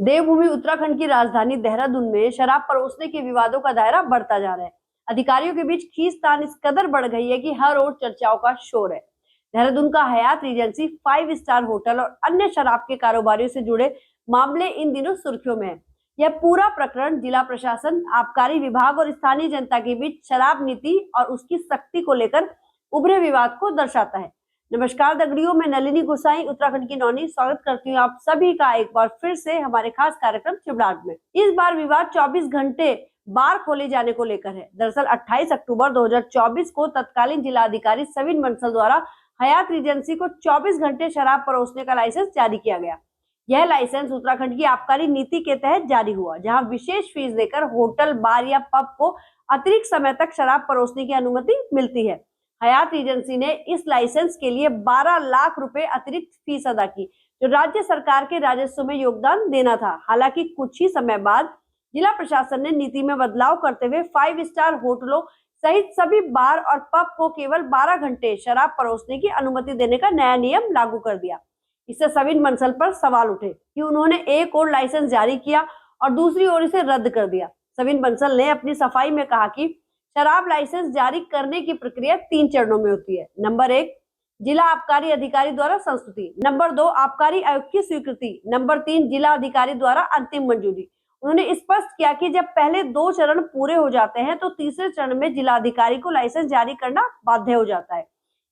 देवभूमि उत्तराखंड की राजधानी देहरादून में शराब परोसने के विवादों का दायरा बढ़ता जा रहा है। अधिकारियों के बीच खींचतान इस कदर बढ़ गई है कि हर ओर चर्चाओं का शोर है। देहरादून का हयात रीजेंसी 5 स्टार होटल और अन्य शराब के कारोबारियों से जुड़े मामले इन दिनों सुर्खियों में है। यह पूरा प्रकरण जिला प्रशासन, आबकारी विभाग और स्थानीय जनता के बीच शराब नीति और उसकी सख्ती को लेकर उभरे विवाद को दर्शाता है। नमस्कार दगड़ियों, मैं नलिनी गोसाई उत्तराखंड की नौनी स्वागत करती हूँ आप सभी का एक बार फिर से हमारे खास कार्यक्रम चिबड़ाट में। इस बार विवाद 24 घंटे बार खोले जाने को लेकर है। दरअसल 28 अक्टूबर 2024 को तत्कालीन जिलाधिकारी सविन बंसल द्वारा हयात रीजेंसी को 24 घंटे शराब परोसने का लाइसेंस जारी किया गया। यह लाइसेंस उत्तराखंड की आबकारी नीति के तहत जारी हुआ, जहाँ विशेष फीस देकर होटल, बार या पब को अतिरिक्त समय तक शराब परोसने की अनुमति मिलती है। हयात रीजेंसी ने इस लाइसेंस के लिए 12 लाख रुपए अतिरिक्त फीस अदा की, जो राज्य सरकार के राजस्व में योगदान देना था। हालांकि कुछ ही समय बाद जिला प्रशासन ने नीति में बदलाव करते हुए 5 स्टार होटलों सहित सभी बार और पब को केवल 12 घंटे शराब परोसने की अनुमति देने का नया नियम लागू कर दिया। इससे सविन बंसल पर सवाल उठे कि उन्होंने एक और लाइसेंस जारी किया और दूसरी ओर इसे रद्द कर दिया। सविन बंसल ने अपनी सफाई में कहा कि शराब लाइसेंस जारी करने की प्रक्रिया 3 चरणों में होती है। नंबर 1, जिला आबकारी अधिकारी द्वारा संस्तुति। नंबर 2, आबकारी आयुक्त की स्वीकृति। नंबर 3, जिला अधिकारी द्वारा अंतिम मंजूरी। उन्होंने स्पष्ट किया कि जब पहले 2 चरण पूरे हो जाते हैं तो तीसरे चरण में जिला अधिकारी को लाइसेंस जारी करना बाध्य हो जाता है।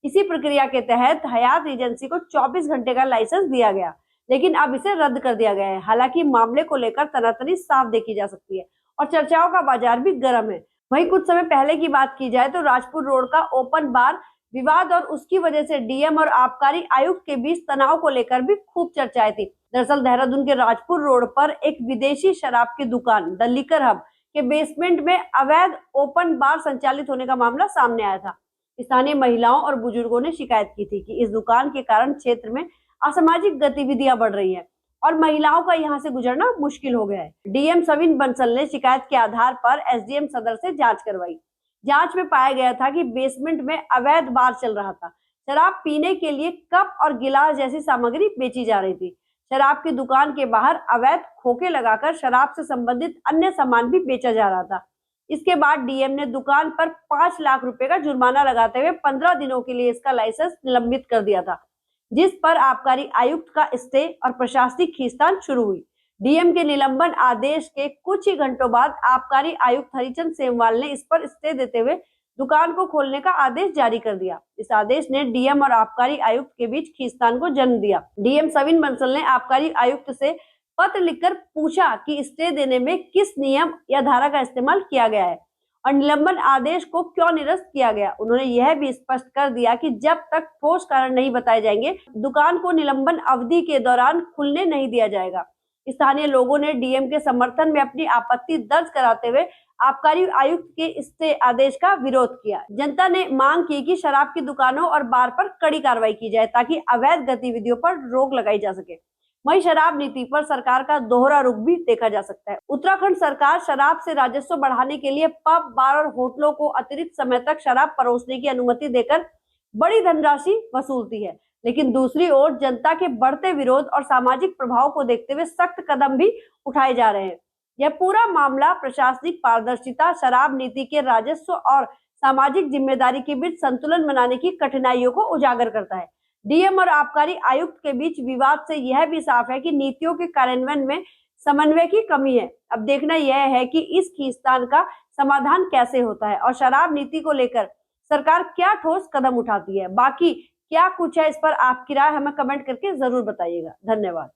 इसी प्रक्रिया के तहत हयात एजेंसी को 24 घंटे का लाइसेंस दिया गया, लेकिन अब इसे रद्द कर दिया गया है। हालांकि मामले को लेकर तनातनी साफ देखी जा सकती है और चर्चाओं का बाजार भी गर्म है। वहीं कुछ समय पहले की बात की जाए तो राजपुर रोड का ओपन बार विवाद और उसकी वजह से डीएम और आबकारी आयुक्त के बीच तनाव को लेकर भी खूब चर्चाएं थी। दरअसल देहरादून के राजपुर रोड पर एक विदेशी शराब की दुकान द लिकर हब के बेसमेंट में अवैध ओपन बार संचालित होने का मामला सामने आया था। स्थानीय महिलाओं और बुजुर्गों ने शिकायत की थी कि इस दुकान के कारण क्षेत्र में असामाजिक गतिविधियां बढ़ रही है और महिलाओं का यहां से गुजरना मुश्किल हो गया है। डीएम सविन बंसल ने शिकायत के आधार पर एसडीएम सदर से जांच करवाई। जांच में पाया गया था कि बेसमेंट में अवैध बार चल रहा था। शराब पीने के लिए कप और गिलास जैसी सामग्री बेची जा रही थी। शराब की दुकान के बाहर अवैध खोखे लगाकर शराब से संबंधित अन्य सामान भी बेचा जा रहा था। इसके बाद डीएम ने दुकान पर 5 लाख रुपए का जुर्माना लगाते हुए 15 दिनों के लिए इसका लाइसेंस निलंबित कर दिया था, जिस पर आबकारी आयुक्त का स्टे और प्रशासनिक खींचतान शुरू हुई। डीएम के निलंबन आदेश के कुछ ही घंटों बाद आबकारी आयुक्त हरिचंद सेमवाल ने इस पर स्टे देते हुए दुकान को खोलने का आदेश जारी कर दिया। इस आदेश ने डीएम और आबकारी आयुक्त के बीच खींचतान को जन्म दिया। डीएम सविन बंसल ने आबकारी आयुक्त से पत्र लिखकर पूछा कि स्टे देने में किस नियम या धारा का इस्तेमाल किया गया है और निलंबन आदेश को क्यों निरस्त किया गया। उन्होंने यह भी स्पष्ट कर दिया कि जब तक ठोस कारण नहीं बताए जाएंगे, दुकान को निलंबन अवधि के दौरान खुलने नहीं दिया जाएगा। स्थानीय लोगों ने डीएम के समर्थन में अपनी आपत्ति दर्ज कराते हुए आबकारी आयुक्त के स्टे आदेश का विरोध किया। जनता ने मांग की कि शराब की दुकानों और बार पर कड़ी कार्रवाई की जाए ताकि अवैध गतिविधियों पर रोक लगाई जा सके। वहीं शराब नीति पर सरकार का दोहरा रुख भी देखा जा सकता है। उत्तराखंड सरकार शराब से राजस्व बढ़ाने के लिए पब, बार और होटलों को अतिरिक्त समय तक शराब परोसने की अनुमति देकर बड़ी धनराशि वसूलती है, लेकिन दूसरी ओर जनता के बढ़ते विरोध और सामाजिक प्रभाव को देखते हुए सख्त कदम भी उठाए जा रहे हैं। यह पूरा मामला प्रशासनिक पारदर्शिता, शराब नीति के राजस्व और सामाजिक जिम्मेदारी के बीच संतुलन बनाने की कठिनाइयों को उजागर करता है। डीएम और आबकारी आयुक्त के बीच विवाद से यह भी साफ है कि नीतियों के कार्यान्वयन में समन्वय की कमी है। अब देखना यह है कि इस खींचतान का समाधान कैसे होता है और शराब नीति को लेकर सरकार क्या ठोस कदम उठाती है। बाकी क्या कुछ है, इस पर आपकी राय हमें कमेंट करके जरूर बताइएगा। धन्यवाद।